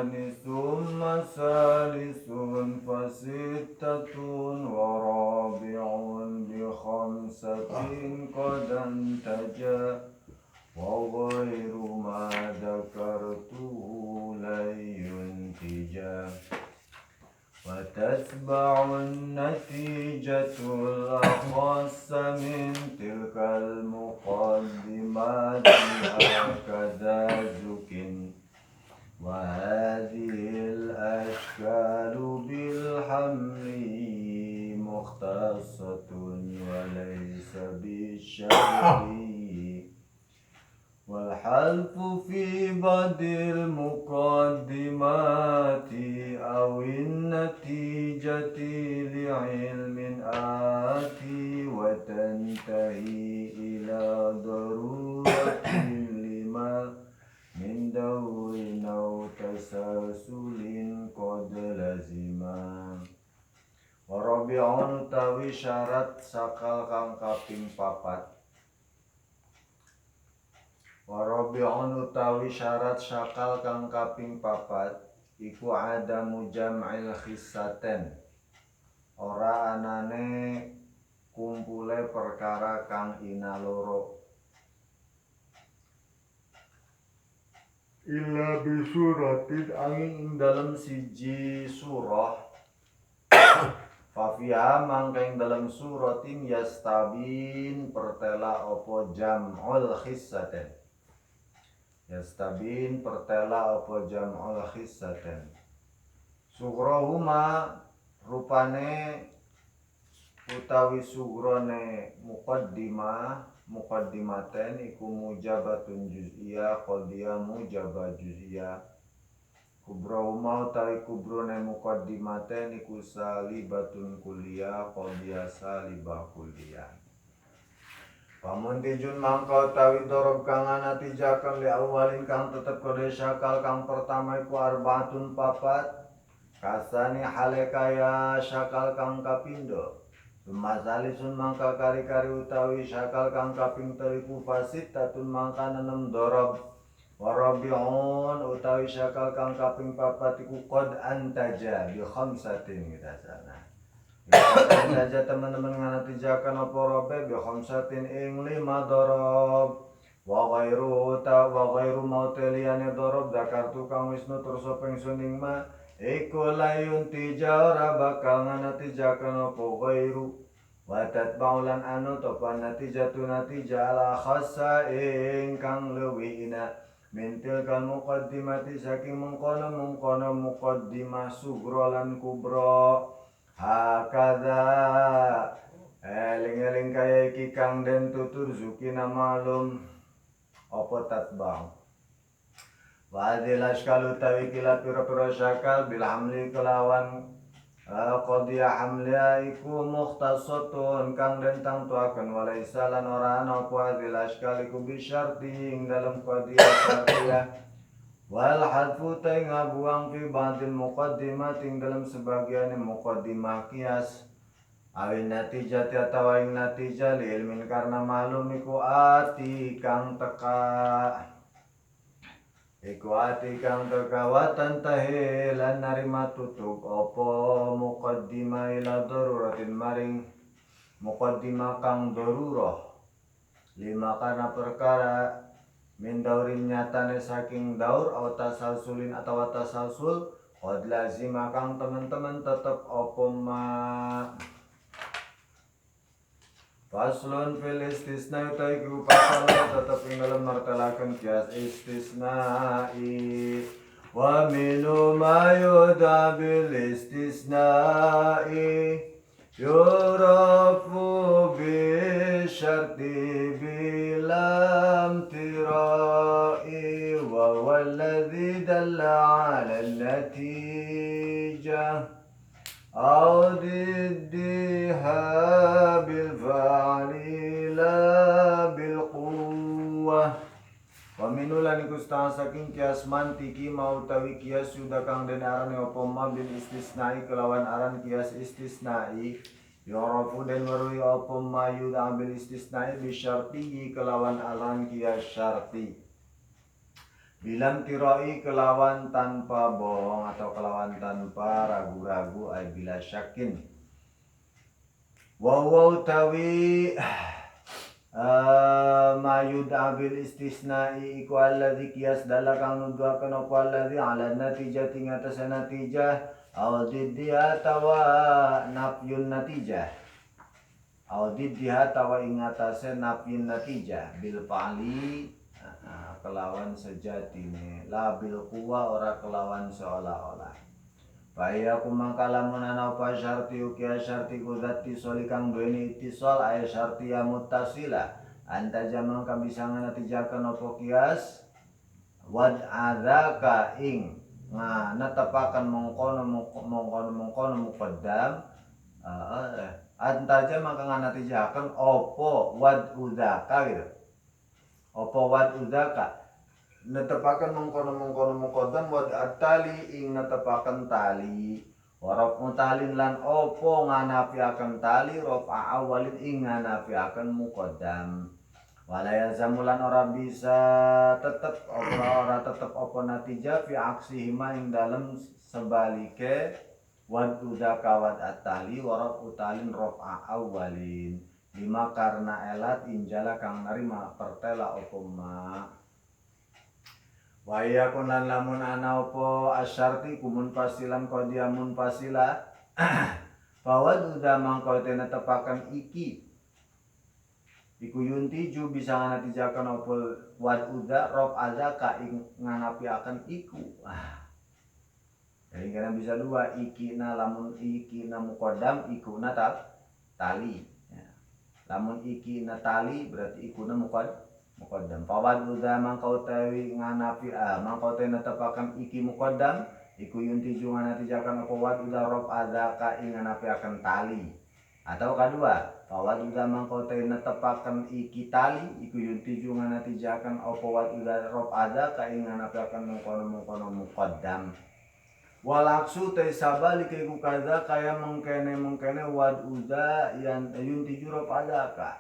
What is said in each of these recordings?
itsnani summa salisun fasittatun wa rabi'un bi khamsatin qadan taja wa ghairu ma dzakartuhu layun tija wa tatba'un natijatul akhassa min tilkal muqaddimati hakadha zukin wa hadhil ashkalu bil hamli mukhtasatun wa laysa bisyarri wal halfu fi badil muqaddimati awin natijati li'ilmin ati wa tantahi ila daruratin lima min dawrin aw tasasulin qad lazima wa rabi'un utawi syarat sakal kang kaping papat Warabi'un utawi syarat syakal kang kaping papat iku adamu jam'il khissaten ora anane kumpule perkara kang ina loro illa bisuratin angin ing dalem siji surah Fafiha mangkeng dalam suratin yastabin pertela opo jam'ul khissaten Yastabin pertela apa jam'ul khissaten Sugrahuma rupane utawi sugrone muqaddimaten iku mujabatun juz'iyah qadiyah mujabah juz'iyah Kubrahuma utawi kubrone muqaddimaten iku salibatun kulliyah qadiyah salibah kulliyah Pamuntijun mangka utawi dorob kang natijaken li awalin kang tetep kode syakal kang pertama iku arbaatun papat kasani halekaya syakal kang kapindo Sumasalisun mangka kari-kari utawi syakal kang kaping teliku fasid tatun mangka nenem dorob Warabi'un utawi syakal kang kaping papat iku qad antaja bi khamsatin kita sana saja teman-teman nganatijakan apa robe bi khamsatin ing 5 dorob wa ghairu mauteliane dorob zakartu kang wisnu terus pengsuning ma iku layun tijara bakal nganatijakan apa ghairu wa tatba'ulan anu topa natijatu natija ala khassa ing kang leuwih ina mintil kan muqaddimati saking mengkono muqaddimah sugra lan kubra hakadha eling-eling kaya iki kang den tutur zukina malum apa tatbang wadil ashkal utawi kila pira-pira syakal bil hamli kelawan qadiyah hamliya iku mukhtasatun kang den tangtuaken walaisa lan ora ana apa wadil ashkal iku bisyarti ing dalam qadiyah syartiyah wal hadfu ta ngabuang fi ba'dil muqaddimat ing dalam sebagian muqaddimah qiyas awin natijati atawa ing natijah li ilmin karena malum iku ati kang teka watan tahe lan narima tutup opo muqaddimah ila daruratin maring muqaddimah kang darurah lima karena perkara min daurin nyatane saking daur atau tasalsulin atau tasalsul qad lazima kang teman-teman tetep apa ma faslun fil istisna utai ku pasal tetep ing dalem martelaken kias istisnai wa minu ma yuda bil istisnai yurafu bi syarti bilam tirai wa walladhi dalla ala natijah au diddiha bil fa'li la bil quwwah wa minulan iku saking kias mantiki mau tawi kias sudah kang den arane apa ma bil istisnai kelawan aran kias istisnai yarafu den weruhi apa ma yudha bil istisnai bi syarti kelawan aran kias syarti Bilam tiroi kelawan tanpa bohong atau kelawan tanpa ragu-ragu ay bila syakin. Wawaw tawi mayud abil istisnai iku alladhi kias dalakang nuduakan opo alladhi ala natijah ting atas natijah audiddiha tawa nafyun natijah audiddiha tawa ingatase nafyun natijah bil fa'li kelawan sejatine la bil quwa ora kelawan seolah-olah. Bahaya kumangkalamun ana apa syarti ukia syarti kudati soli kang duweni itisol aya syarti ya muttasila anta jamang kang bisa natijakan apa kias wad adzaka ing netepaken mongkono muqaddam anta jamang kang natijakan apa wad udzaka gitu. Apa wad udzaka netepaken mengkono muqaddam wad atali ing netepaken tali waraf mutalin lan opo nganafiaken tali rafa awalin ing nganafiaken muqaddam walaya zamulan ora bisa tetep ora tetep opo natijah fi aksihima ing dalem sebalike wad udzaka wad atali waraf utalin rafa awalin lima karena elat injala kang narima pertela opo ma waya kunan lamun ana opo asyarti kumun pasilan qadiya mun pasila bahwa duda mangkau tena tepakan iki iku yuntiju bisa nganatijakan opo wad uda rob azaka ing nganapi akan iku jadi kalian bisa dua ikina lamun ikina muqaddam ikuna tali ya. Lamun ikina tali berarti ikuna muqaddam fawad uda mangkau tawi nganapi mangkau tena tepakan iki muqaddam iku yuntiju nganatijakan opo wad uda rob azaka ing nganapi akan tali atau kedua fawad uda mangkau tena tepakan iki tali iku yuntiju nganatijakan opo wad uda rob azaka ing nganapi akan mengkono muqaddam walaksu te sabali iku kaza kaya mengkene wad uda yang yuntiju rob azaka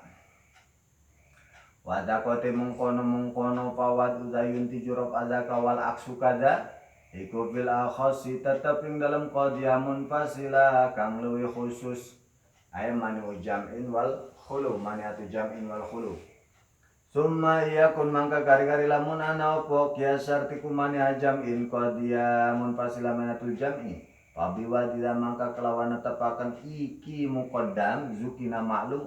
wadakote mengkono pawad uda yuntiju rob azaka wal aksu kaza iku bil akhasi tetep ing dalam qadiyamun fasila kang luwih khusus ay manu jam'in wal khulu maniatu jam'in wal khulu summa yakun mangka kari-kari lamun ana apa kiasarti kumani jam'in qadiyamun fasila maniatu jam'i pabi wadila mangka kelawan tepakan iki muqaddam zukina maklum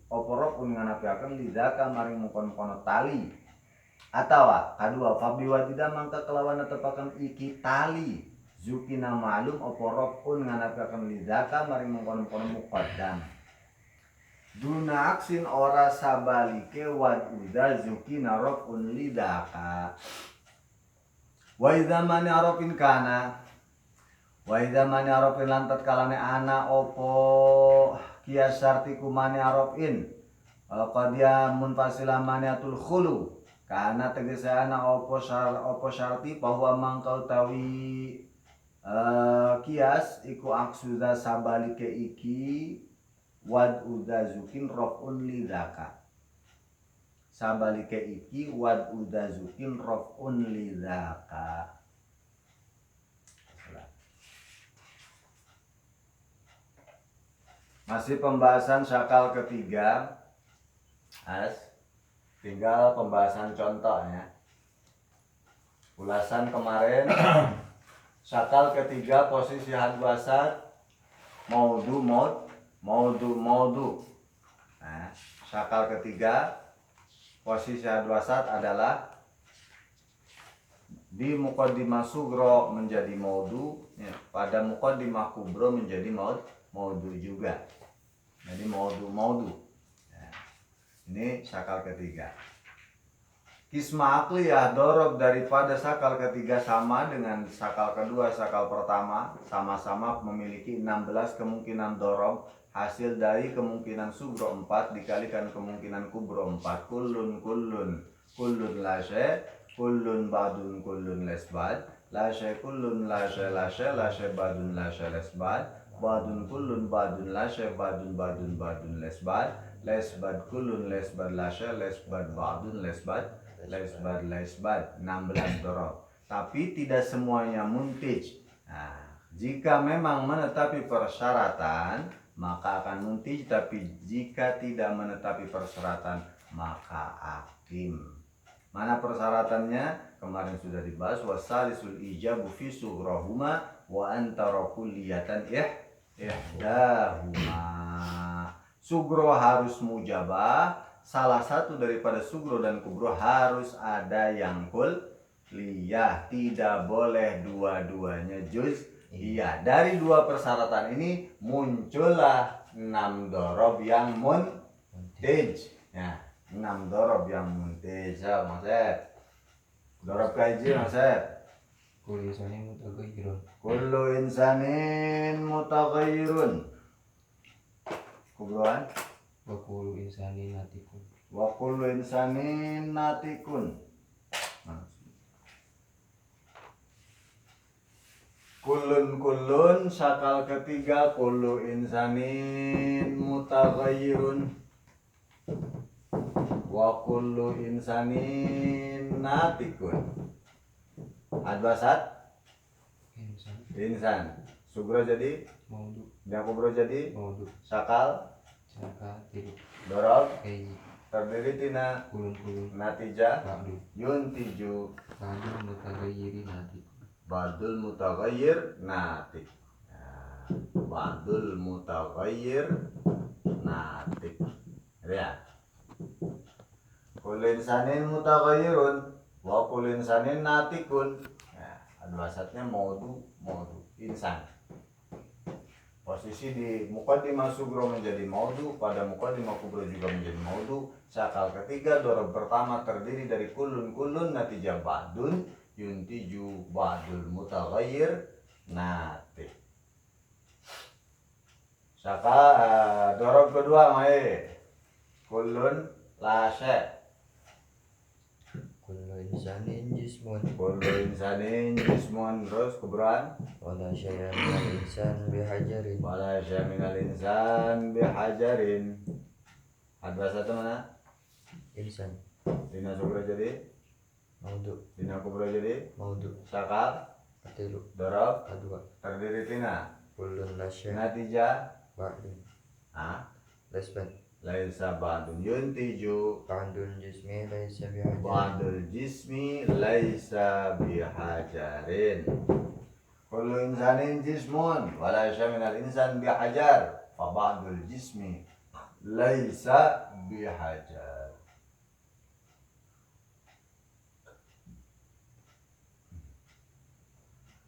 oporok nganapiaken lidaka maring mukon-kono tali atawa kadua fabi wadida mangka kelawan tepakan iki tali zukina ma'lum oporok nganapiaken lidaka maring mukon-kono muqaddam duna aksin ora sabalike wad uda zukina rofun lidaka wa idza man arafin kana wa idza man arafin lantat kalane ana opo kiasarti kumane arafin qadiya munfasila maniatul khulu kana tegese ana opo syarti bahwa mangkau tawi kias iku aksuda sabalike iki wad uda zukin rofun lidaka sabalike iki wad uda zukin rofun lidaka masih pembahasan syakal ketiga tinggal pembahasan contohnya ulasan kemarin syakal ketiga posisi hadwasat maudu nah, syakal ketiga posisi hadwasat adalah di muqaddimah sugro menjadi maudu ya, pada muqaddimah kubro menjadi maudu juga jadi maudu ya, ini syakal ketiga kisma akliyah dorob daripada syakal ketiga sama dengan syakal kedua syakal pertama sama-sama memiliki 16 kemungkinan dorob hasil dari kemungkinan sugro 4 dikalikan kemungkinan kubro 4 kullun lashe kullun badun kullun lesbad lashe kullun lashe badun lashe lesbad badun kullun badun lashe badun lesbad lesbad kullun lesbad lashe lesbad badun lesbad laisbat 16 dorob. Tapi tidak semuanya muntij. Nah, jika memang menetapi persyaratan maka akan muntij, tapi jika tidak menetapi persyaratan maka akim. Mana persyaratannya? Kemarin sudah dibahas, wasalisul ijabu fi sugrahuma wa antara kulliyatan ihdahuma. Sugro harus mujabah, salah satu daripada sugro dan kubro harus ada yang kulliyah, tidak boleh dua-duanya juz. Iya, dari dua persyaratan ini muncullah 6 dorob yang muntij. Ya, 6 dorob yang muntij. Ya, Mas. Dorob kaji, Mas. Kullu insanin mutaghayyirun. Kullu insanin mutaghayyirun. Kubroan. Wa kullu insanin natikun. Wa kullu insanin natikun. Kullun sakal ketiga, kullu insanin mutaghayyirun. Wa kullu insanin natikun. Adwasat insan. Sugro jadi Maudu. dan kubro jadi Maudu. sakal Tilu. dorob Kayi. terdiri tina Kulun. natijah Ba'du. yuntiju Ba'dul mutaghayyiri natikun. badul mutaghayyir natik. Badul mutaghayyir natik. Ya. Kullu insanin mutaghayyirun wa kullu insanin natikun. Ya, adwasatnya maudu insan. Posisi di muqaddimah sugro menjadi maudu, pada muqaddimah kubro juga menjadi maudu. Sakal ketiga dorob pertama terdiri dari kullun natijah badun yuntiju badul mutaghayyir natik. Saka dorob kedua mae kullun lasya. Kullu insanin jismun. Kullu insanin jismun. Terus kubroan Wala syai'a minal insan bihajarin. wala syaminal insan bihajarin. Ada satu mana? Insan. Dina sugro jadi Maudu. dina kubro jadi Maudu. sakal Katilu. dorob Kadua. terdiri tina Kullun lasya. natijah Ba'dun. Laisa ba'dun yuntiju Ba'dul jismi laysa bihajarin. ba'dul jismi laisa bihajarin. Kullu insanin jismun wa laisa minal insan bihajar fa ba'dul jismi laisa bihajar.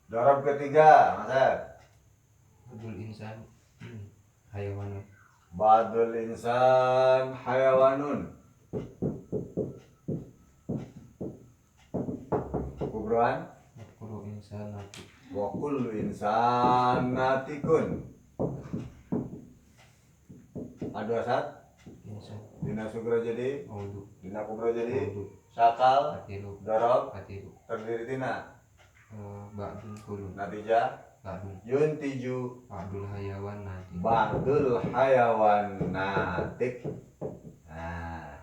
Dorob ketiga, Mas. Badul insan hayawanun. Badul insan hayawanun. Kubroan Kullu insan natik. wa kullu insan natikun. Adwasat Insan. dina sugro jadi Maudu. dina kubro jadi Maudu. sakal Katilu. dorob Katilu. terdiri tina Ba'dul kulun. natijah Ba'dul. yuntiju Ba'dul hayawan natik. ba'dul hayawan natik. Nah,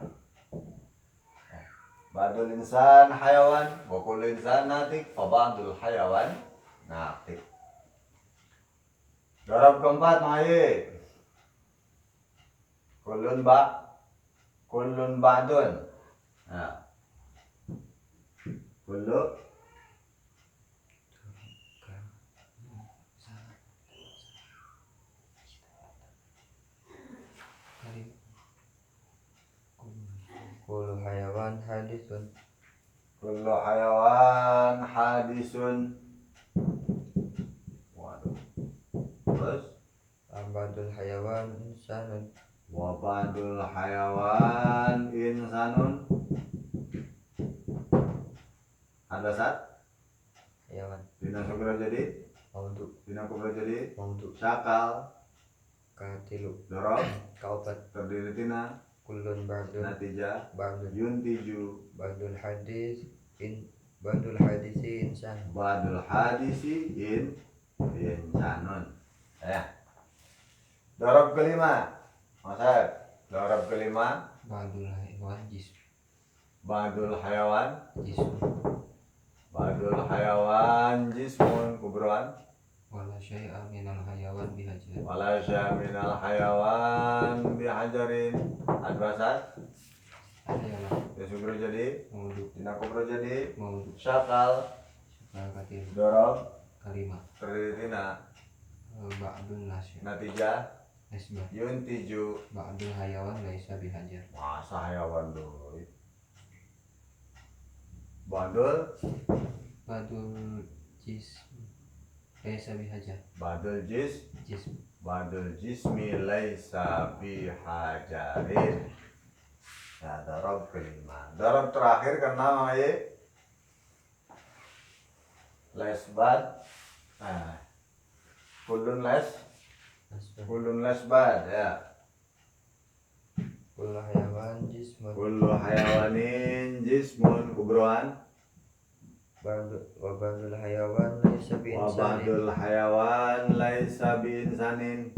ba'dul insan hayawan wa kullu insan natik fa ba'dul hayawan natik. Dorob keempat maye kullun ba'dun. Nah, kullu Kullu hayawan hadisun. kullu hayawan hadisun. Waduh. Terus Ba'dul hayawan insanun. wa ba'dul hayawan insanun. Ada saat Hayawan. dina sugro jadi Maudu. dina kubro jadi Maudu. sakal Katilu. dorob Kaopat. terdiri tina Kullun ba'dun. natijah Ba'dun. yuntiju Ba'dul hadis. Ba'dul hadisi insan. ba'dul hadisi insanun. Ya. Dorob kelima, Mas. Dorob kelima Ba'dul hayawan jism. Ba'dul hayawan. jismun. Ba'dul hayawan jismun kubroan. Wala syai'a minal hayawan bihajar. Wala syai'a minal hayawan bihajarin. Adwasat. Hayawan. Ya sugro jadi. Maudhu. Dina kubro jadi. Maudhu. Syakal. Syakal katil. Dorob. Kalima. Terdiri tina. Ba'dun nasya. Natijah. Nisbah. Yuntiju. Ba'dul hayawan laisa bihajar. Masa hayawan dulu. Ba'dul. Ba'dul jism laisa bihajar. Ba'dul Jism. Ba'dul jismi laisa bihajarin. Nah, dorob kelima. Dorob terakhir karena lesbad. Nah, Nasbah. kulun lesbad ya. Kullu hayawan jismun. Kullu hayawanin jismun kubroan. Wa ba'dul hayawan laisa bi Wa insanin. ba'dul hayawan laisa bi insanin.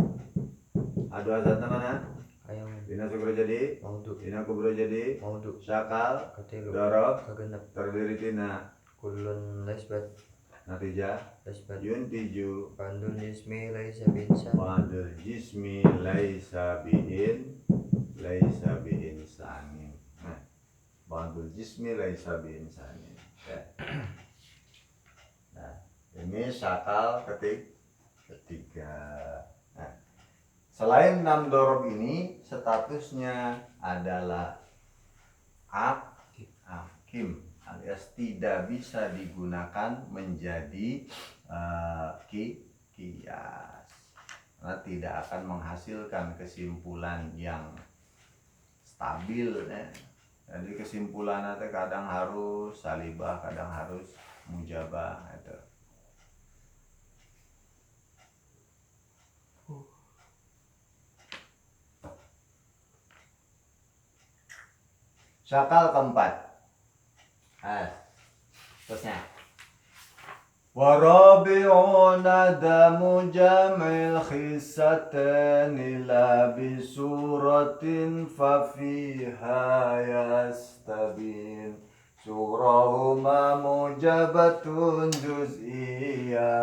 Adu azatna mana? Hayawan. Dina sugro jadi. Maudhu. Dina kubro jadi. Maudhu. Syakal. Katilu. Dorob. Kagenep. Terdiri tina. Kullun lesbat. Natijah. Lesbat. Yuntiju. Ba'dul jismi laisa bi insan. Ba'dul jismi laisa bi insanin. Nah, ba'dul jismi laisa bi insanin. Ya. Nah, ini syakal ketiga. Nah, selain 6 dorob ini statusnya adalah akim alias tidak bisa digunakan menjadi kias karena tidak akan menghasilkan kesimpulan yang stabil ya. Jadi kesimpulannya kadang harus salibah, kadang harus mujabah gitu. Syakal keempat. Terusnya. ورابعون دم جمع الخستان لا بسورة ففيها يستبين سورهما موجبة جزئية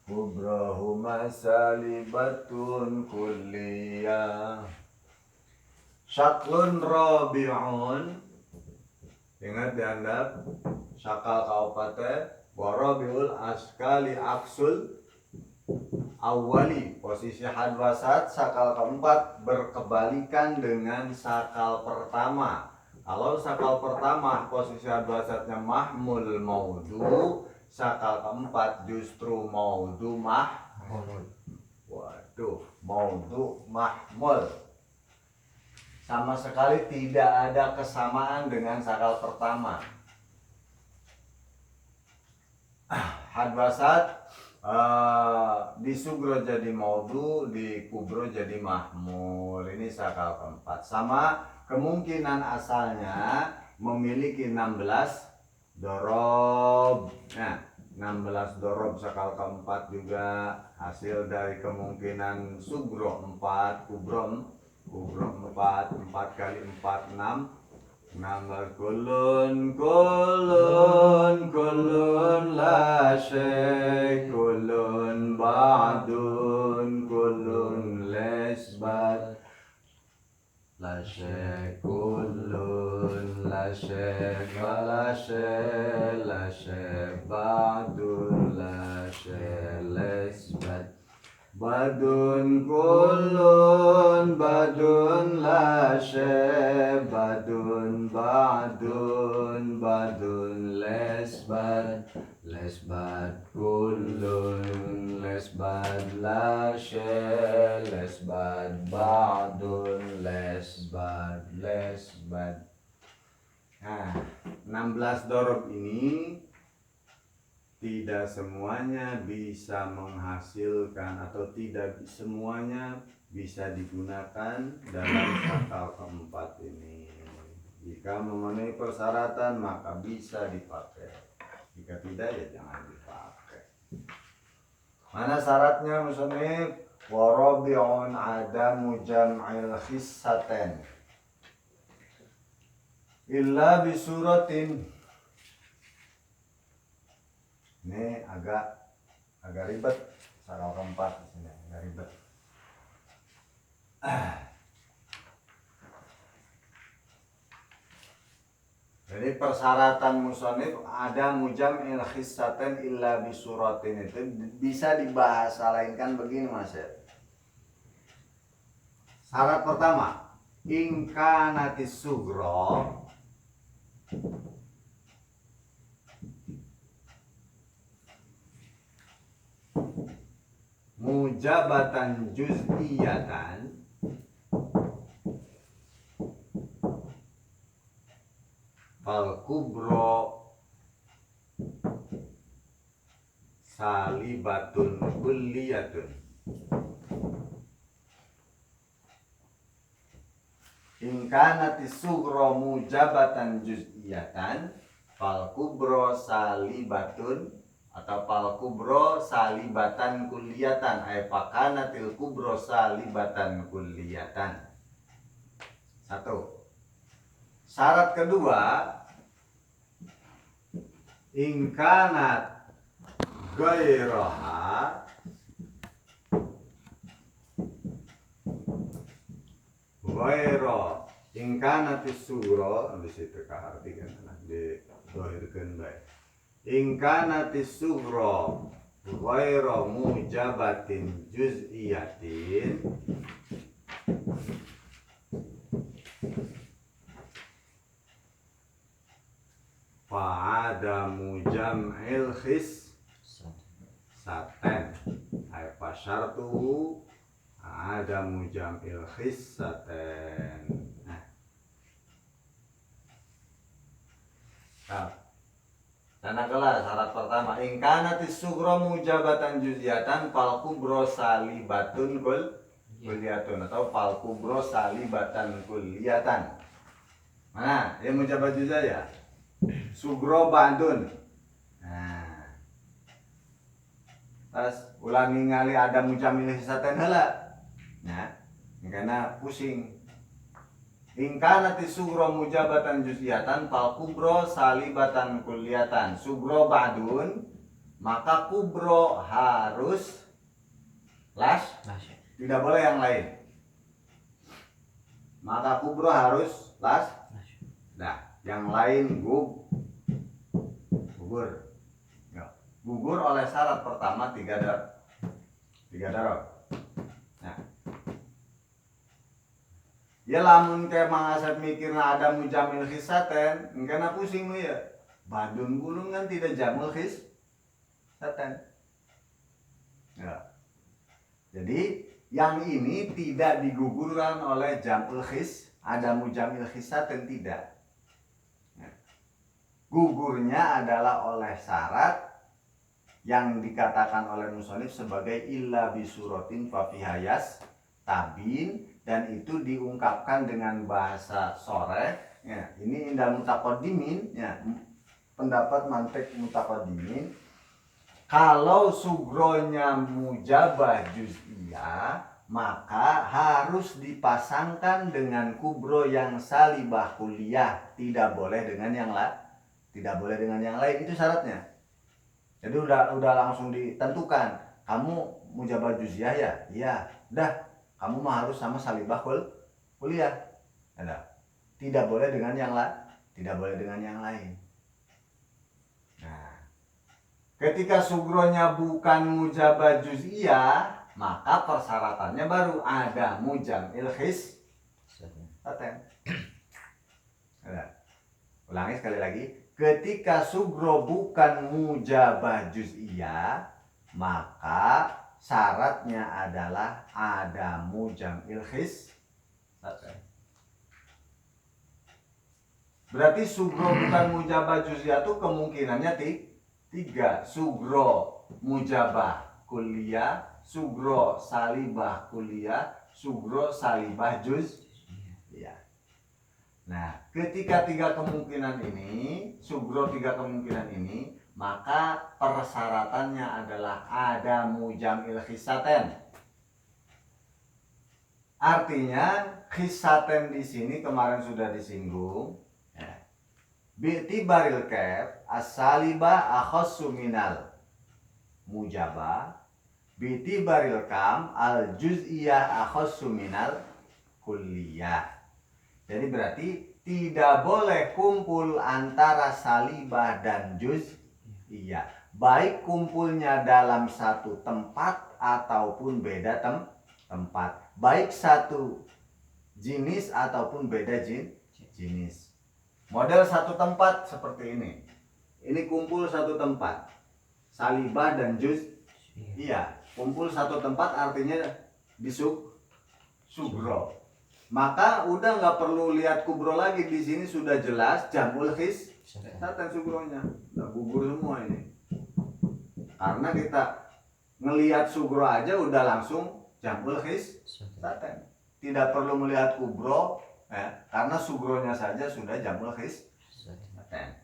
كبرهما سالبة كلية Syaklun rabi'un. Ingat diandap syakal kaupate warabiul askali aksul awali. Posisi hadwasat sakal keempat berkebalikan dengan sakal pertama. Kalau sakal pertama posisi hadwasatnya mahmul maudu, sakal keempat justru maudu mahmul. Waduh, maudu mahmul. Sama sekali tidak ada kesamaan dengan sakal pertama. Hadwasat di sugro jadi maudu, di kubro jadi mahmul. Ini sakal keempat. Sama kemungkinan asalnya memiliki 16 dorob. Nah, 16 dorob sakal keempat juga hasil dari kemungkinan sugro 4, kubro 4 kali 4 6 kulun la syai kulun ba'dun kulun lesbat la syai kulun la syai ba'dun la syai lesbat badun kulun badun la syai badun ba'dun badun lesbat kulun lesbat la syai lesbat ba'dun lesbat. Nah, 16 dorob ini tidak semuanya bisa menghasilkan atau tidak semuanya bisa digunakan dalam sakal keempat ini. Jika memenuhi persyaratan maka bisa dipakai. Jika tidak ya jangan dipakai. Mana syaratnya musannif? Warabi'un adamu jam'il khissatain. illa bisuratin. Ini agak ribet. Sarau keempat di sini agak ribet. Jadi persyaratan musonif ada mujam'il khissatain illa bisuratin itu bisa dibahasa lainkan begini Mas ya. Syarat pertama, ingkanatis sugro mujabatan juz'iyatan fal kubro salibatun kulliyatun. Ingkanatis sugro mujabatan juz'iyatan fal kubro salibatun atau fal kubro salibatan kulliyatan ay pakanatil kubro salibatan kulliyatan. Satu. Syarat kedua, ingkanat gairaha gairo ingkanatis sugro habis itu artikan di dohirkeun bae. Ingkanatis sugro gairo mujabatin juz'iyatin fa'adamu jam'il khissatain ay fasyartuhu adamu jam'il khissatain. Tanah kelas syarat pertama ingkanatis sugro mujabatan juz'iyatan fal kubro salibatun kulliyatun atau fal kubro salibatan kulliyatan. Mana yang mujabat juz'iyah ya? Sugro bandun. Nah. Tas ulah ningali ada mujamil hisaten heula. Nah, karena pusing. Ingkanatis sugro mujabatan juz'iyatan fal kubro salibatan kulliyatan. Sugro bandun, maka kubro harus las. Tidak boleh yang lain. Maka kubro harus las. Nah, yang lain gugur. Ya. Gugur oleh syarat pertama 3 darab. Nah. Ya lamun ke Mang Asep mikirna ada mujamil khissatain, engkana pusing lu ya. Badun gulung kan tidak jamul khissatain. Ya. Jadi yang ini tidak digugurkan oleh jamul ada mujamil khissatain tidak. Gugurnya adalah oleh syarat yang dikatakan oleh musonif sebagai illa bisuratin fafihayas tabin, dan itu diungkapkan dengan bahasa soreh ya. Ini indal mutaqaddimin ya, pendapat mantek mutaqaddimin, kalau sugronya mujabah juz'iyah maka harus dipasangkan dengan kubro yang salibah kulliyah, tidak boleh dengan yang lain, itu syaratnya. Jadi udah langsung ditentukan, kamu mujabah juz'iyah ya, iya, udah kamu mah harus sama salibah kulliyah. Ada. Tidak boleh dengan yang lain. Nah, ketika sugronya bukan mujabah juz'iyah, maka persyaratannya baru ada mujamil khissatain. Ulangi sekali lagi. Ketika sugro bukan mujabah juz'iyah, maka syaratnya adalah ada mujamil khissatain. Berarti sugro bukan mujabah juz'iyah itu kemungkinannya 3. Sugro mujabah kulliyah, sugro salibah kulliyah, sugro salibah juz'iyah. Nah, ketika 3 kemungkinan ini, sugro 3 kemungkinan ini, maka persyaratannya adalah ada mujamil khissatain. Artinya khissatain di sini kemarin sudah disinggung. Ya. bi'tibaril kaf as-saliba akhassu minal mujabah, bi'tibaril kam al-juz'iyah akhassu minal kulliyah. Jadi berarti tidak boleh kumpul antara salibah dan juz'iyah, baik kumpulnya dalam satu tempat ataupun beda tempat, baik satu jenis ataupun beda jenis. Model satu tempat seperti ini. Ini kumpul satu tempat, salibah dan juz'iyah. Kumpul satu tempat artinya di sugro. Maka udah nggak perlu lihat kubro lagi, di sini sudah jelas jamul khisaten sugronya, udah gugur semua ini. Karena kita ngelihat sugro aja udah langsung jamul khisaten, tidak perlu melihat kubro karena sugronya saja sudah jamul khisaten.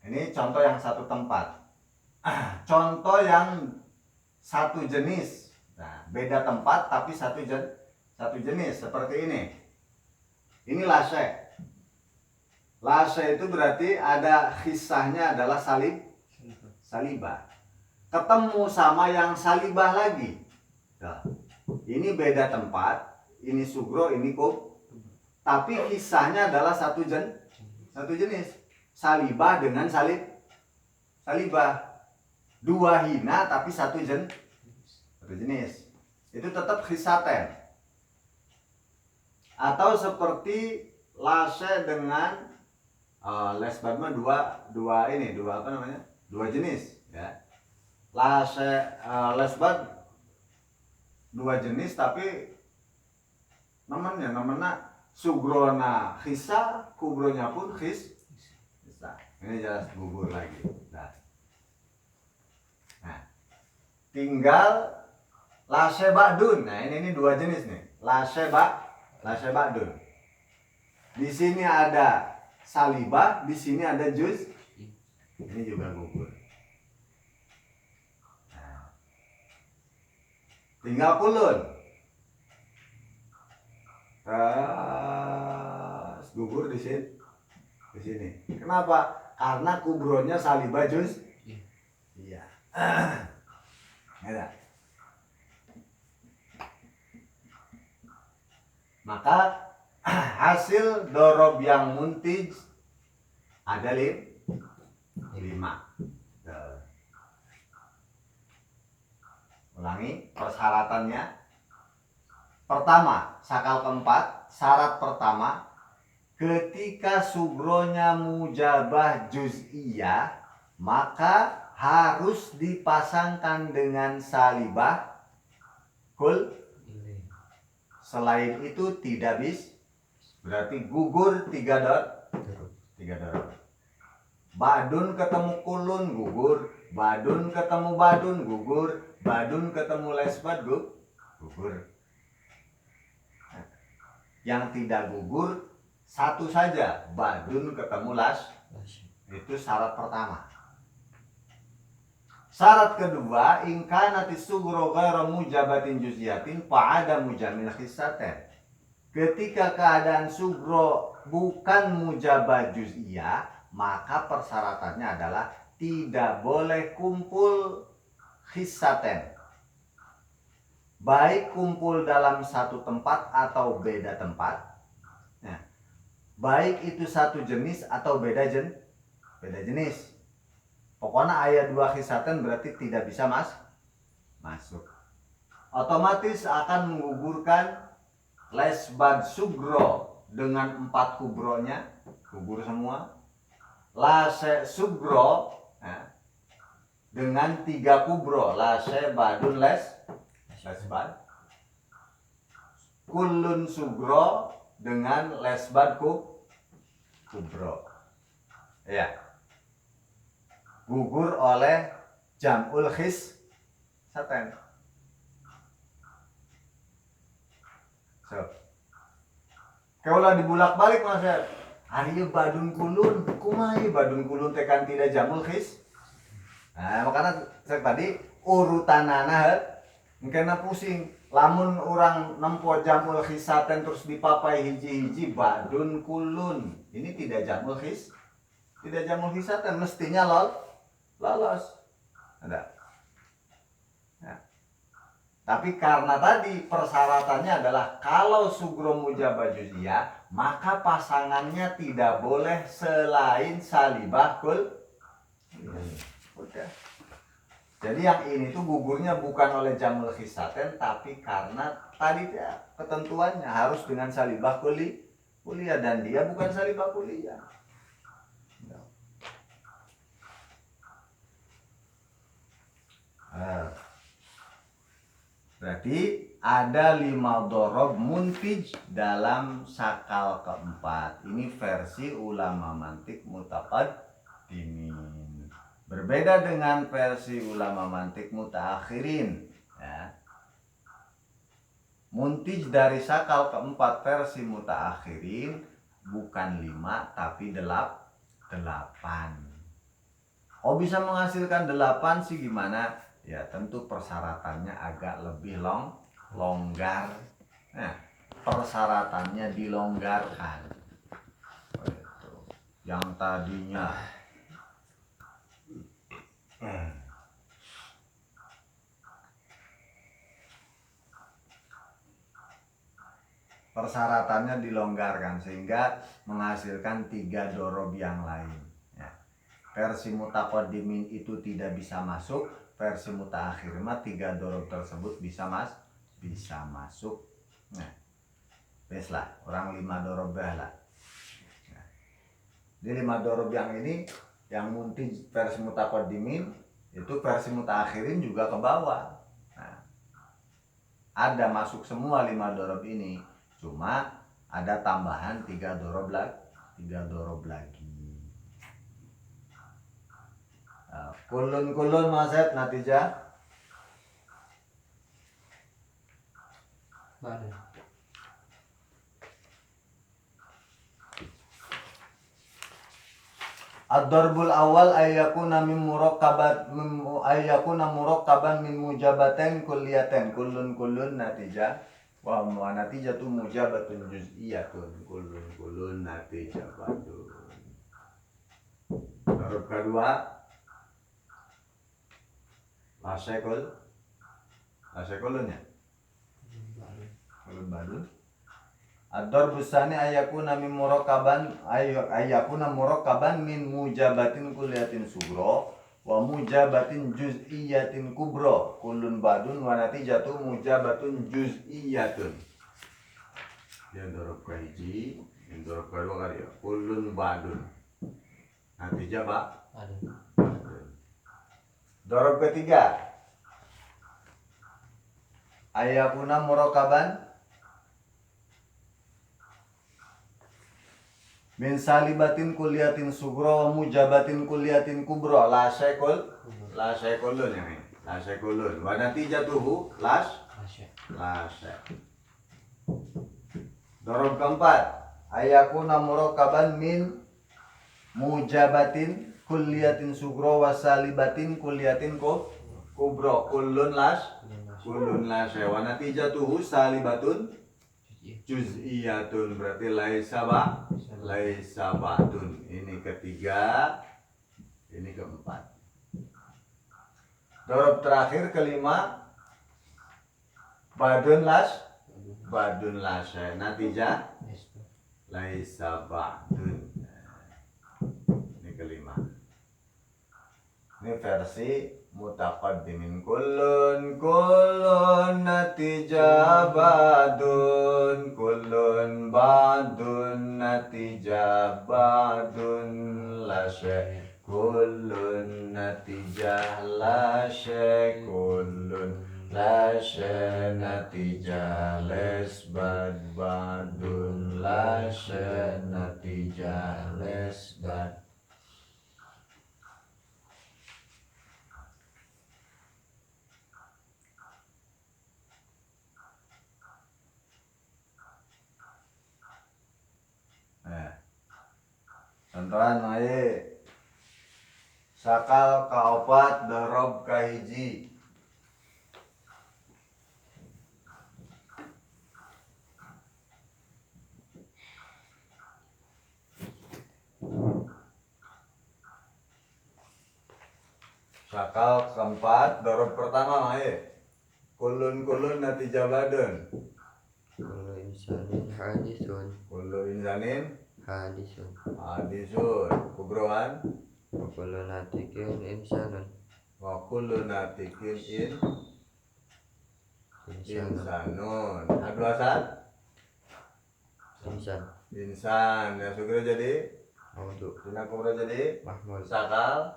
Ini contoh yang satu tempat. Contoh yang satu jenis. Nah, beda tempat tapi satu jenis seperti ini. Ini lase. Lase itu berarti ada kisahnya adalah salibah. Ketemu sama yang salibah lagi. Nah, ini beda tempat, ini sugro, ini kub. Tapi kisahnya adalah satu jenis. Salibah dengan salibah. Dua hina tapi satu jenis, itu tetap khisaten. Atau seperti lase dengan lesbadma dua jenis ya. Lase lesbad dua jenis tapi namanya sugrona khisa, kubronya pun khisa. Ini jelas gugur lagi. Nah, tinggal lase ba'dun. Nah, ini dua jenis nih. Lase ba'dun. Di sini ada salibah, di sini ada juz. Ini juga gugur. Nah, tinggal kulun. Terus gugur di sini. Kenapa? Karena kubronya salibah juz. Iya. Ada. Maka hasil dorob yang muntij ada 5. Ulangi persyaratannya. Pertama, sakal keempat, syarat pertama, ketika sugronya mujabah juz'iyah, maka harus dipasangkan dengan salibah kul. Selain itu tidak bisa, berarti gugur 3 dorot. Badun ketemu kulun gugur, badun ketemu badun gugur, badun ketemu lesbat gugur. Yang tidak gugur satu saja, badun ketemu itu syarat pertama. Syarat kedua, ingkanati sugro ghairu mujabatin juz'iyatin fa'ada mujamil khisaten. Ketika keadaan sugro bukan mujabah juz'iyah, maka persyaratannya adalah tidak boleh kumpul khisaten. Baik kumpul dalam satu tempat atau beda tempat. Nah, baik itu satu jenis atau beda jenis. Pokoknya ayat 2 khisaten berarti tidak bisa masuk. Otomatis akan menggugurkan lesbad sugro dengan 4 kubronya, gugur semua. Lase sugro dengan 3 kubro, lase badun lesbad. Kulun sugro dengan lesbad kubro. Ya. Gugur oleh jam'ul khisaten. Kalau dibulak-balik Mas, arieu badun kulun, kumai badun kulun tekan tidak jamul khis. Nah, makanya tadi urutanana engkena pusing. lamun orang nempo jamul khisaten terus dipapai hiji-hiji badun kulun. Ini tidak jamul khisaten, mestinya lolos. Ada. Nah, tapi karena tadi persyaratannya adalah kalau sugro mujabah juz'iyah, maka pasangannya tidak boleh selain salibah udah. Jadi yang ini tuh gugurnya bukan oleh jamul khisaten, tapi karena tadi ya, ketentuannya harus dengan salibah kuliah dan dia bukan salibah kuliah. Berarti ada 5 dorob muntij dalam sakal keempat. Ini versi ulama mantik mutaqaddimin. Berbeda dengan versi ulama mantik mutaakhirin. Ya. Muntij dari sakal keempat versi mutaakhirin bukan 5 tapi 8. Oh, bisa menghasilkan 8 sih gimana? Ya tentu persyaratannya agak lebih longgar. Nah, persyaratannya dilonggarkan. Yang tadinya persyaratannya dilonggarkan sehingga menghasilkan 3 dorob yang lain. Ya. Versi mutaqaddimin itu tidak bisa masuk, versi mutaakhir mah 3 dorob tersebut bisa masuk. Nah, wes lah, orang 5 dorob lah. Nah, di 5 dorob yang ini, yang muntij versi mutaqaddimin itu versi mutaakhirin juga ke bawah. Nah, ada masuk semua 5 dorob ini. Cuma ada tambahan 3 dorob lagi. Kulun maset natijah Badun. Ad-darbul awal ayyakuna murakkaban min mujabatain kulliyatain kulun natijah wa natijatu mujabatun juz'iyatun kulun natijah badun. Darab kedua lasekulun ya kulun badun. Ad-darbu tsani ayyakuna murakkaban min mujabatin kulliyatin sugro wa mujabatin juz'iyatin kubro kulun badun wa natijatu mujabatun juz'iyatun. Yang dorob ke hiji, yang dorob kedua kali ya kulun badun. Natijah badun. Dorob ketiga ayyakuna murakkaban min salibatin kulliyatin sugro wa mujabatin kulliyatin kubro la syaikulun yang ini la syaikulun wa natijatuhu la syai. Dorob keempat ayyakuna murakkaban min mujabatin kulliyatin sugro wa salibatin kulliyatin kubro kulun la syai wa natijatuhu salibatun juz'iyatun berarti laisa ba'dun. Ini ketiga, ini keempat. Dorob terakhir kelima badun lasya natijah laisa ba'dun. Ini kelima. Ini versi mutaqaddimin kulun natijah badun natijah badun lasya kulun natijah lasya kulun lasya natijah lesbad badun lasya natijah lesbad. Contohan mae sakal kaopat dorob kahiji Sakal keempat, dorob pertama mae. Kulun natijah badun. Kullu insanin hadisun. Kullu insanin Hadisun. hadisun. Kubroan. Wa kullu natikin insanun. Wa kullu natikin Insanun. insanun. Hadwasan Insan. insan. Ya sugro jadi Maudu. dina kubro jadi Mahmud. sakal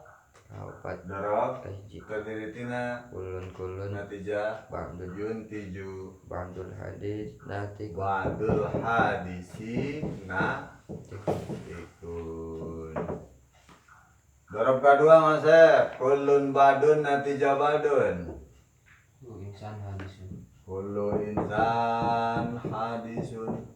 Kaopat. dorob Kahiji. terdiri tina Kulun natijah ba'dul yuntiju ba'dul hadis natik wadul hadisi tikun. ikun. Dorob kedua Mas, kulun badun natijah badun. Insan hadisun. Kullu insan hadisun.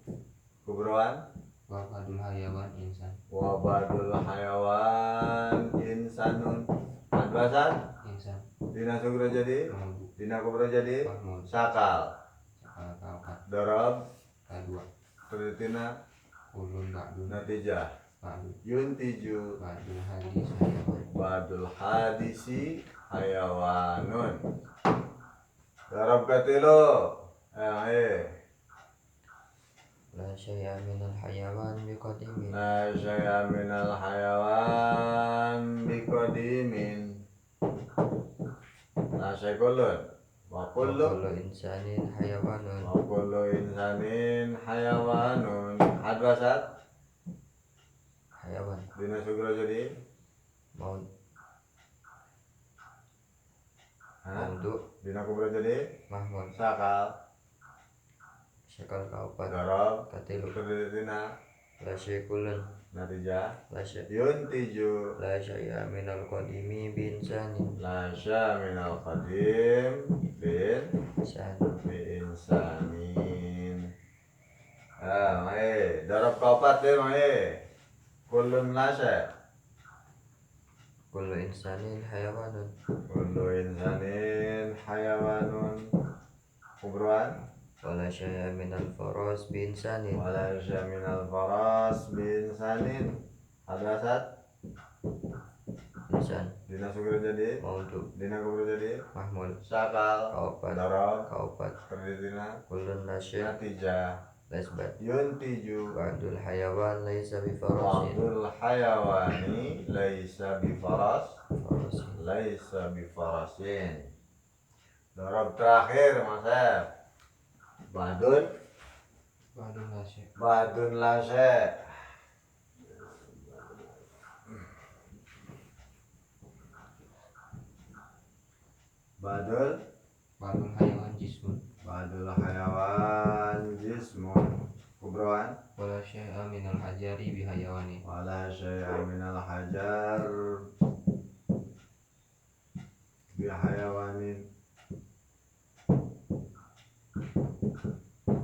Kubroan Wa badul hayawan insan. wa badul hayawan insanun. Hadwasan Insan. dina sugro jadi Maudu. dina kubro jadi Mahmud. sakal Sakal kaopat. dorob Kedua. tina Kulun ba'dul natijah ba'dul yuntiju ba'dul hadis hayawan. badul hadisi hayawanun. Dorob katilu La syai'a minal hayawan biqadimin. la syai'a minal hayawan biqadimin. La syai' kullun wa Wa kullu kullu insanin hayawanun. wa kullu insanin hayawanun. Hadwasat Hayawan. dina sugro jadi Maud. Hah? Maudu. Dina kubro jadi Mahmud. sakal Syakal kaopat. dorob Katilu. terdiri tina La syai'kulun. natijah La syai'. yuntiju La syai'a minal qadimi binsanin. la sya minal qadim bin Insan. insanin. Dorob kaopat deh kullun lasya. Kullu insanin hayawanun. Kullu insanin hayawanun. Kubroan Wala syai'a minal faras binsanin. wala sya minal faras bin insanin. Hadasat Insan. dina sugro jadi Maudu. dina kubro jadi Mahmud. sakal Kaopat. dorob Kaopat. terdiri tina Kullun nasya' natijah lesbat. yuntiju Ba'dul hayawan laisa bifarasin. Ba'dul hayawani laisa Farasin. bifarasin. Dorob terakhir Mas. Badun Ba'dul nasya'. badun lasya. Badul Ba'dul hayawan jismun. badul hayawan jismun. Kubroan Wala syai'a minal hajari bihayawani. wala syai'a minal hajar bihayawanin.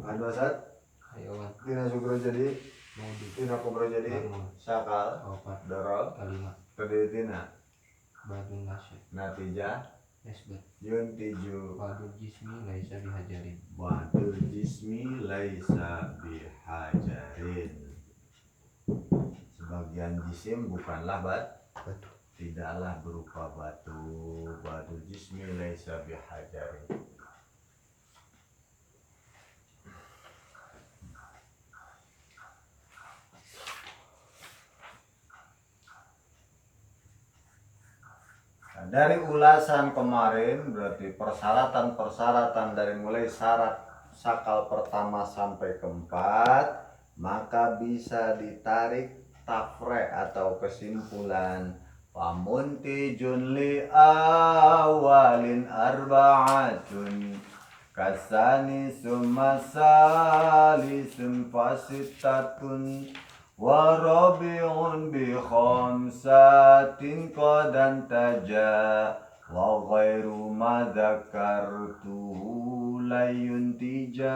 Hadwasat Hayawan. dina sugro jadi Maudu. dina kubro jadi Mahmud. sakal Kaopat. dorob Kalimat. terdiri tina Ba'dul nasya'. natijah Lesbat. yuntiju Ba'dul jismi laisa bihajarin. badul jismi laisa bihajarin. Sebagian jisim bukanlah Batu. tidaklah berupa batu. Badul jismi laisa bihajarin. Nah, dari ulasan kemarin berarti persyaratan-persyaratan dari mulai syarat sakal pertama sampai keempat, maka bisa ditarik tafre atau kesimpulan. Pamuntijun li awalin arba'atun kasani summa salisun fasittatun wa rabi'un bi khamsatin qad antaja wa ghairu ma dzakartu layuntija.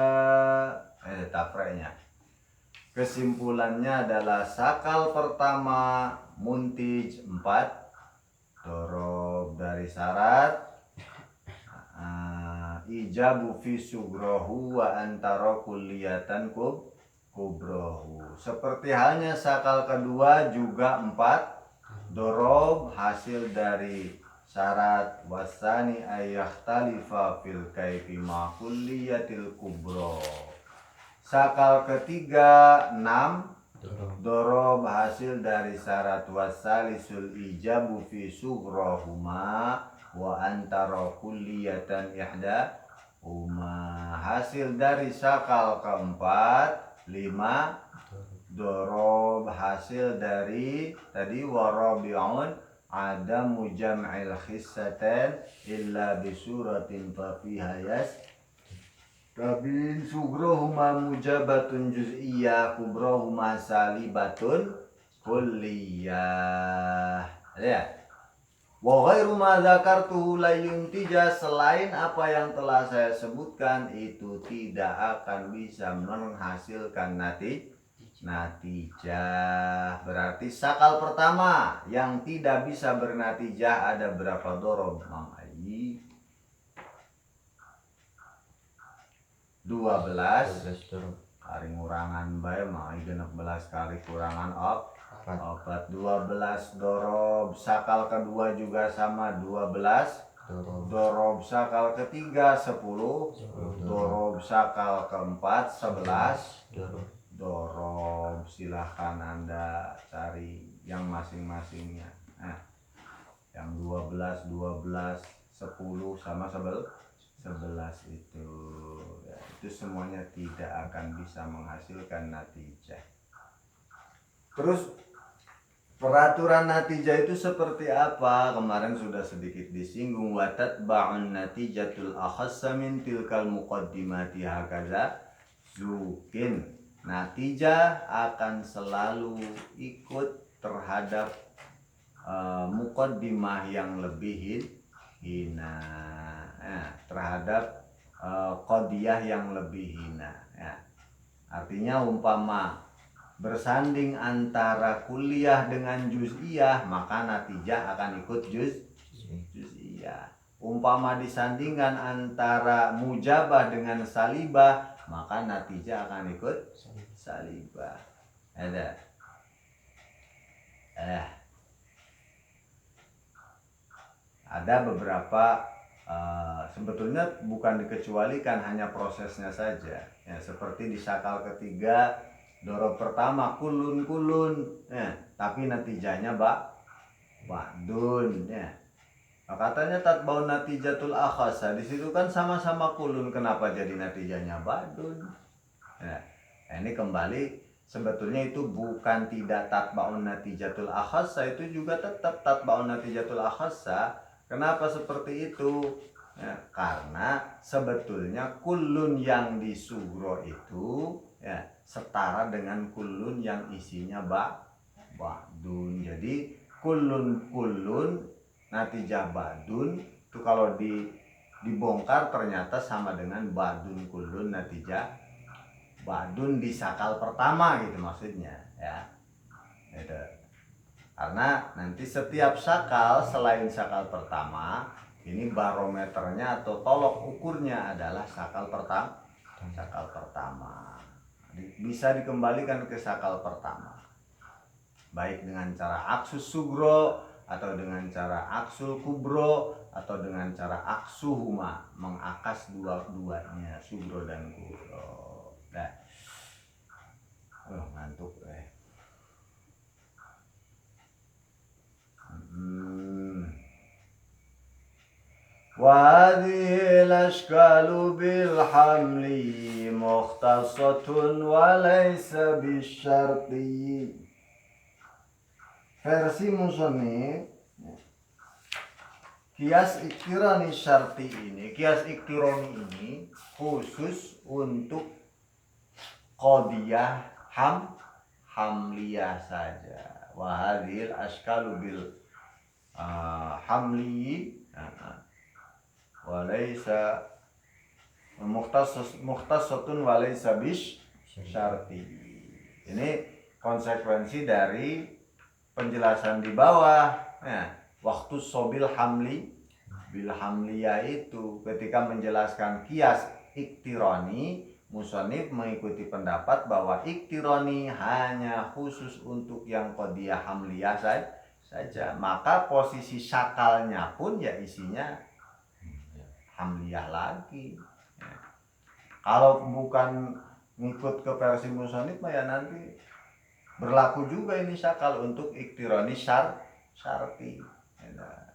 Tafrenya. Kesimpulannya adalah sakal pertama muntij 4, dorob dari syarat, ijabu fi sugrohu wa antara kulliyatan kubrohu. Seperti halnya sakal kedua juga 4 dorob hasil dari syarat wasani ayahtalifa fil kaifi ma kulliyatil kubro. Sakal ketiga 6 dorob hasil dari syarat wasalisul ijabu fi sughrohuma wa antara kulliyatan ihda hasil dari sakal keempat 5 dorob hasil dari tadi warabi'un adamu jam'il khissatain illa bisuratin fa fiha yas tabin sughrohuma mujabatun juz'iyah kubrohuma salibatun kulliyah. Ya. Wa ghairu ma dzakartuhu la yuntija, selain apa yang telah saya sebutkan itu tidak akan bisa menghasilkan natijah. Berarti sakal pertama yang tidak bisa bernatijah ada berapa dorob, Mang Ayi? 12 kali ngurangan bae Mang Ayi 16 kali kurangan 4 12 dorob. Sakal kedua juga sama 12 dorob. Sakal ketiga 10 dorob. Sakal keempat 11 dorob. Silahkan Anda cari yang masing-masingnya. Nah, yang 12 10 sama 11 itu ya, itu semuanya tidak akan bisa menghasilkan natijah. Terus peraturan natijah itu seperti apa? Kemarin sudah sedikit disinggung. Wa tatba'un natijatul akhassa min tilkal muqaddimati hakaza zukin. Natijah akan selalu ikut terhadap muqaddimah yang lebih hina, terhadap qadiyah yang lebih hina. Ya. Artinya umpama bersanding antara kuliah dengan juz'iyah, maka natijah akan ikut juz'iyah. Umpama disandingkan antara mujabah dengan salibah, maka natijah akan ikut salibah. Ada beberapa sebetulnya bukan dikecualikan, hanya prosesnya saja. Ya, seperti di sakal ketiga dorob pertama kulun tapi natijahnya ba'dun ya. Katanya tatbaun natijatul akhasa, di situ kan sama-sama kulun, kenapa jadi natijahnya ba'dun? Ya, ini kembali sebetulnya itu bukan tidak tatbaun natijatul akhasa, itu juga tetap tatbaun natijatul akhasa. Kenapa seperti itu? Ya, karena sebetulnya kulun yang di sugro itu ya setara dengan kulun yang isinya ba'dun. Jadi kulun natijah ba'dun itu kalau dibongkar ternyata sama dengan ba'dun kulun natijah ba'dun di sakal pertama gitu maksudnya ya. Gitu. Karena nanti setiap sakal selain sakal pertama ini barometernya atau tolok ukurnya adalah sakal pertama. Bisa dikembalikan ke sakal pertama, baik dengan cara aksus sugro atau dengan cara aksul kubro atau dengan cara aksuhuma, mengakas dua-duanya sugro dan kubro. Ngantuk وهذه الأشكال بالحمل مختصة وليس بالشرطي. Versi musonif kias iktirani syarti ini, kias iktirani ini khusus untuk qadiyah hamliyah saja. Wahadil askalu bil hamli walaysa mukhtasatun walaysa bish syarti. Ini konsekuensi dari penjelasan di bawah ya. Waktu sobil hamli bil hamliyah itu ketika menjelaskan kias iktirani musonif mengikuti pendapat bahwa iktironi hanya khusus untuk yang qadiyah hamliyah saja. Maka posisi syakalnya pun ya isinya hamliyah lagi. Ya. Kalau bukan ngikut ke versi musonif ya nanti berlaku juga ini syakal untuk iktironi syarti. Nah,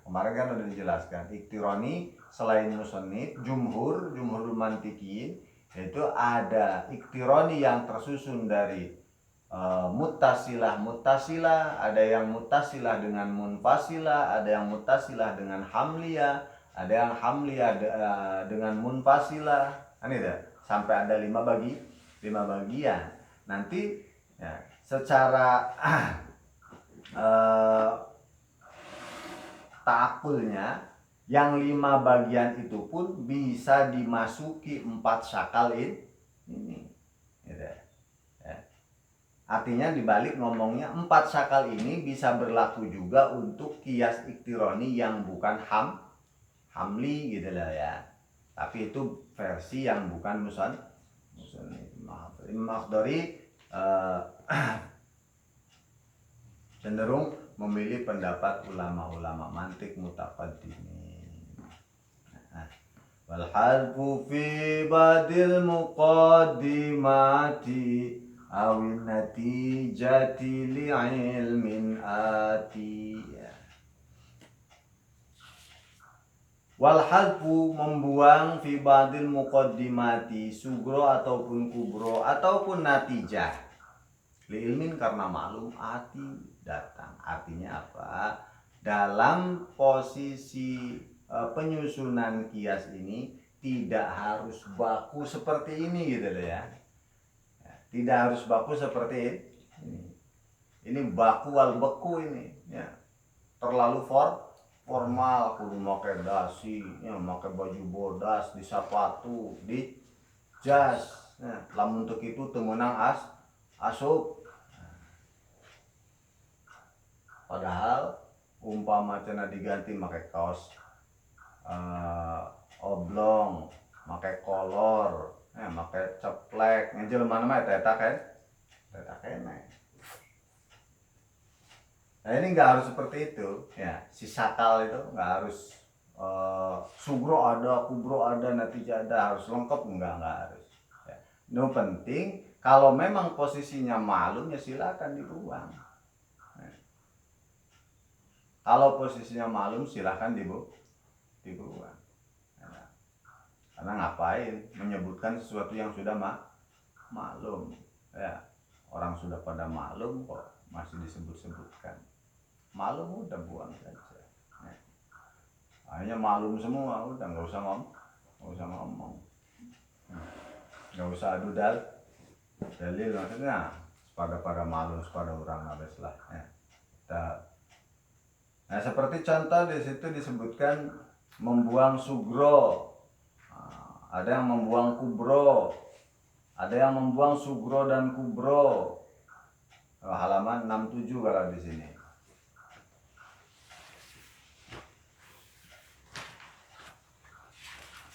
kemarin kan udah dijelaskan iktironi selain musonif jumhur mantikin itu ada iktironi yang tersusun dari muttasilah, ada yang muttasilah dengan munfasilah, ada yang muttasilah dengan hamliyah, ada yang hamliyah dengan munfasilah. Ini dah sampai ada 5 bagian. Nanti ya, secara ta'akulnya yang 5 bagian itu pun bisa dimasuki 4 syakal ini. Gitu. Ya. Artinya dibalik ngomongnya 4 syakal ini bisa berlaku juga untuk kias iktironi yang bukan hamli gitu lah ya. Tapi itu versi yang bukan musonif. Imam Akhdari cenderung memilih pendapat ulama-ulama mantik mutaqaddimin. Wal hadfu fi badil muqaddimati awin natijati li'ilmin ati. Wal hadfu membuang fi badil muqaddimati sugro ataupun kubro ataupun natijah li'ilmin karena maklum ati datang. Artinya apa? Dalam posisi penyusunan kias ini tidak harus baku seperti ini gitu loh ya. Tidak harus baku seperti ini. Ini baku wal beku ini ya. Terlalu formal, kudu pakai dasi, ya, pakai baju bodas, di sepatu, di jas. Nah, lamun untuk itu temenang asup. Padahal umpama cenah diganti pakai kaos oblong, pakai kolor, pakai ceplek, ngejel mana mah eta kan? Eta kene. Nah ini nggak harus seperti itu, ya. Si sakal itu nggak harus sugro ada, kubro ada, natijah ada, harus lengkap nggak harus. Ya. Yang penting kalau memang posisinya malum ya silakan dibuang. Kalau posisinya malum silahkan dibuang. Karena ngapain menyebutkan sesuatu yang sudah maklum. Ya, orang sudah pada maklum kok masih disebut-sebutkan. Maklum udah buang saja. Ya. Hanya maklum semua udah nggak usah ngomong. Nggak usah adu dalil maksudnya pada maklum pada orang habis lah. Ya. Nah seperti contoh di situ disebutkan membuang sugro, ada yang membuang kubro, ada yang membuang sugro dan kubro. Halaman 67 kalau di sini.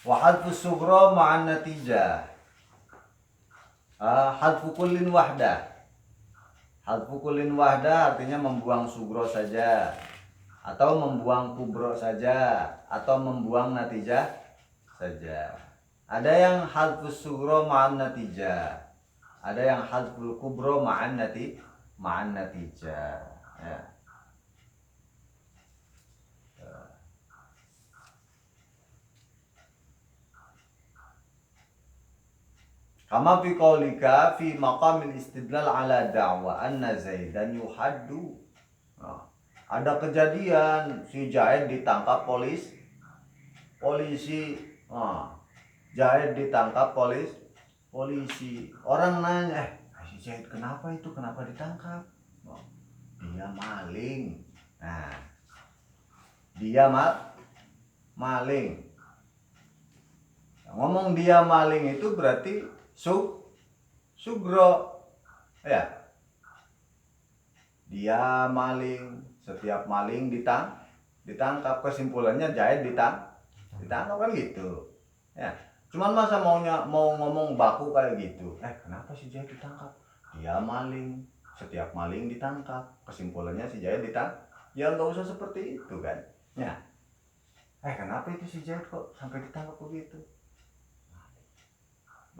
Wa hadfu sugro ma'an natijah. Hadfu kullin wahda. Hadfu kullin wahda artinya membuang sugro saja, atau membuang kubro saja, atau membuang natijah saja. Ada yang hadfus sugro ma'an natijah, ada yang hadful kubro ma'an natijah. Ya. Kama fi qaulika fi maqamil istidlal ala da'wa anna Zaidan yuhaddu. Ada kejadian si Zaid ditangkap polisi. Zaid ditangkap polisi. Orang nanya, si Zaid kenapa ditangkap? Dia maling. Nah, dia maling. Ngomong dia maling itu berarti sugro. Ya. Dia maling. Setiap maling ditangkap, kesimpulannya Zaid ditangkap kan gitu. Ya. Cuman masa mau ngomong baku kayak gitu. Kenapa si Jahit ditangkap? Dia maling. Setiap maling ditangkap. Kesimpulannya si Jahit ditangkap. Ya nggak usah seperti itu kan. Ya. Kenapa itu si Jahit kok sampai ditangkap begitu?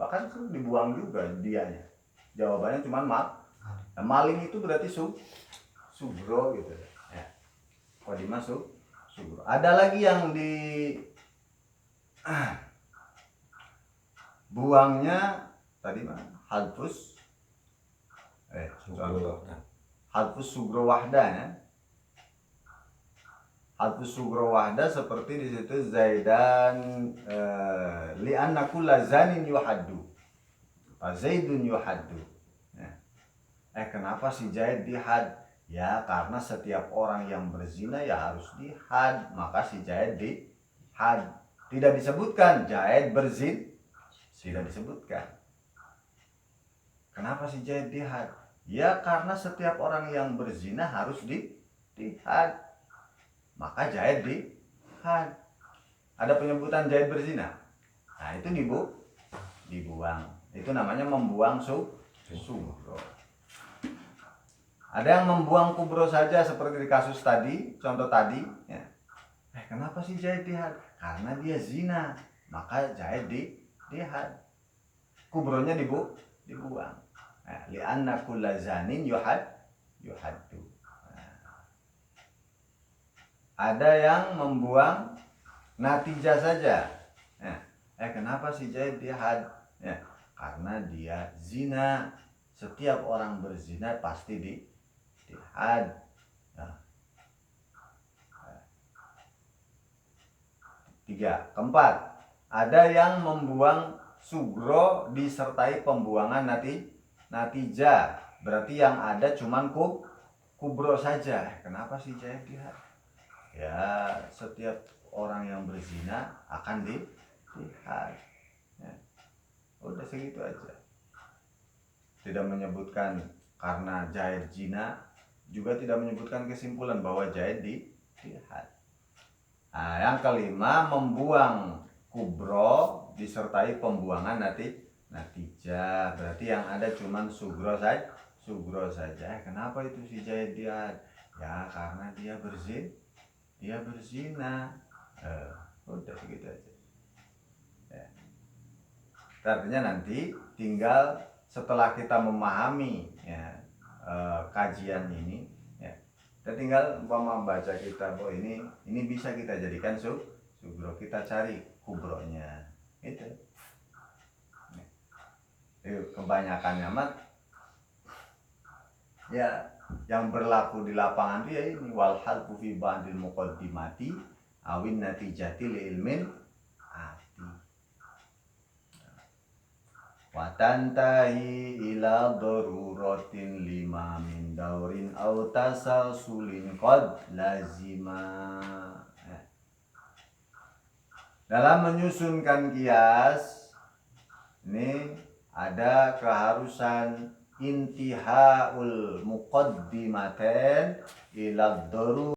Bahkan tuh dibuang juga dianya. Jawabannya cuma maling itu berarti sugro gitu ya. Kok dimasuk sugro. Ada lagi yang di buangnya tadi mah hadfus sugro wahda ya. Hadfus sugro wahda seperti di situ Zaidan li'anna kulla zanin yuhaddu. Zaidun yuhaddu. Kenapa si Zaid dihad? Ya karena setiap orang yang berzina ya harus dihad, maka si Zaid dihad. Tidak disebutkan Zaid berzin, tidak disebutkan. Kenapa si Zaid dihad? Ya karena setiap orang yang berzina harus dihad, maka Zaid dihad. Ada penyebutan Zaid berzina, nah itu dibuang. Itu namanya membuang sugro. Ada yang membuang kubro saja seperti di kasus tadi, contoh tadi ya. Kenapa sih Zaid dihad? Karena dia zina, maka Zaid dihad. Kubronya dibuang. Li'anna kulla zanin yuhaddu. Ada yang membuang natijah saja. Kenapa sih Zaid dihad? Karena dia zina. Setiap orang berzina pasti dihad. Keempat, ada yang membuang sugro disertai pembuangan natijah. Berarti yang ada cuman kubro saja. Kenapa sih Zaid dihad? Ya setiap orang yang berzina akan dihad. Udah segitu aja. Tidak menyebutkan karena Zaid zina, juga tidak menyebutkan kesimpulan bahwa Zaid dihad. Yang kelima, membuang kubro disertai pembuangan natijah. Berarti yang ada cuman sugro saja. Kenapa itu si Zaid dihad? Ya karena dia berzina. Udah segitu aja. Artinya nanti tinggal setelah kita memahami kajian ini, kita tinggal membaca kitab. Ini bisa kita jadikan sugro. Kita cari kubronya. Itu. Kebanyakannya mah ya yang berlaku di lapangan itu ya ini wal halfu fi ba'dil muqaddimati awin natijati li ilmin ati. Wa tantahi ila daruratin lima min daurin aw tasalsulin qad lazima. Dalam menyusunkan kias ini ada keharusan intihaul muqaddimaten ila darur